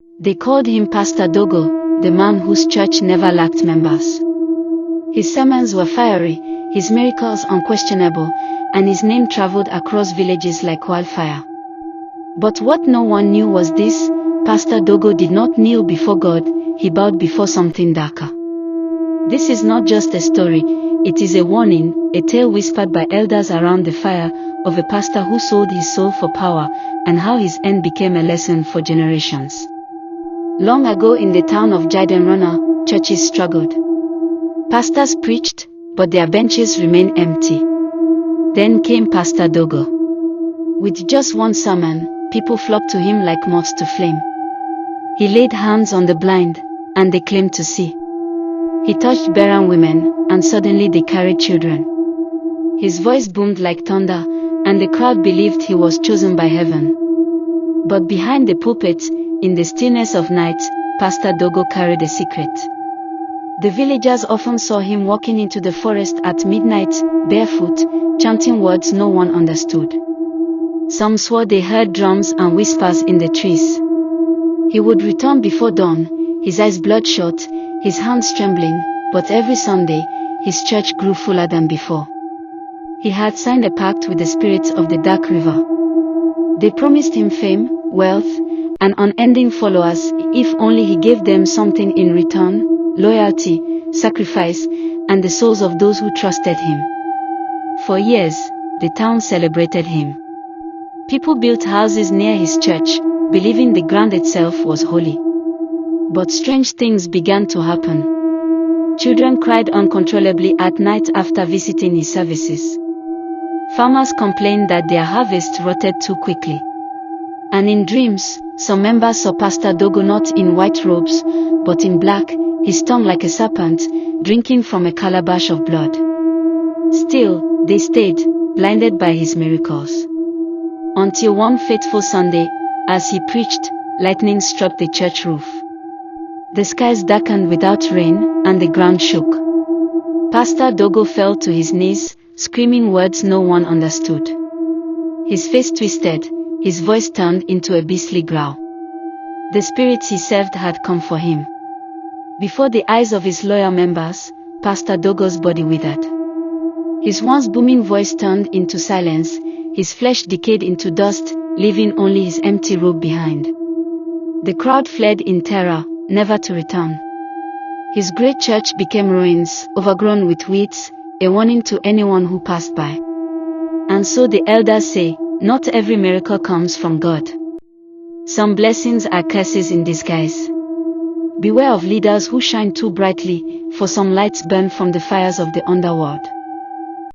They called him Pastor Dogo, the man whose church never lacked members. His sermons were fiery, his miracles unquestionable, and his name traveled across villages like wildfire. But what no one knew was this: Pastor Dogo did not kneel before God, he bowed before something darker. This is not just a story, it is a warning, a tale whispered by elders around the fire, of a pastor who sold his soul for power, and how his end became a lesson for generations. Long ago in the town of Jidenrona, churches struggled. Pastors preached, but their benches remained empty. Then came Pastor Dogo. With just one sermon, people flocked to him like moths to flame. He laid hands on the blind, and they claimed to see. He touched barren women, and suddenly they carried children. His voice boomed like thunder, and the crowd believed he was chosen by heaven. But behind the pulpit, in the stillness of night, Pastor Dogo carried a secret. The villagers often saw him walking into the forest at midnight, barefoot, chanting words no one understood. Some swore they heard drums and whispers in the trees. He would return before dawn, his eyes bloodshot, his hands trembling, but every Sunday, his church grew fuller than before. He had signed a pact with the spirits of the dark river. They promised him fame, wealth, and unending followers if only he gave them something in return: loyalty, sacrifice, and the souls of those who trusted him. For years, the town celebrated him. People built houses near his church, believing the ground itself was holy. But strange things began to happen. Children cried uncontrollably at night after visiting his services. Farmers complained that their harvest rotted too quickly. And in dreams, some members saw Pastor Dogo not in white robes, but in black, his tongue like a serpent, drinking from a calabash of blood. Still, they stayed, blinded by his miracles. Until one fateful Sunday, as he preached, lightning struck the church roof. The skies darkened without rain, and the ground shook. Pastor Dogo fell to his knees, screaming words no one understood. His face twisted, his voice turned into a beastly growl. The spirits he served had come for him. Before the eyes of his loyal members, Pastor Dogo's body withered. His once booming voice turned into silence, his flesh decayed into dust, leaving only his empty robe behind. The crowd fled in terror, never to return. His great church became ruins, overgrown with weeds, a warning to anyone who passed by. And so the elders say, not every miracle comes from God. Some blessings are curses in disguise. Beware of leaders who shine too brightly, for some lights burn from the fires of the underworld.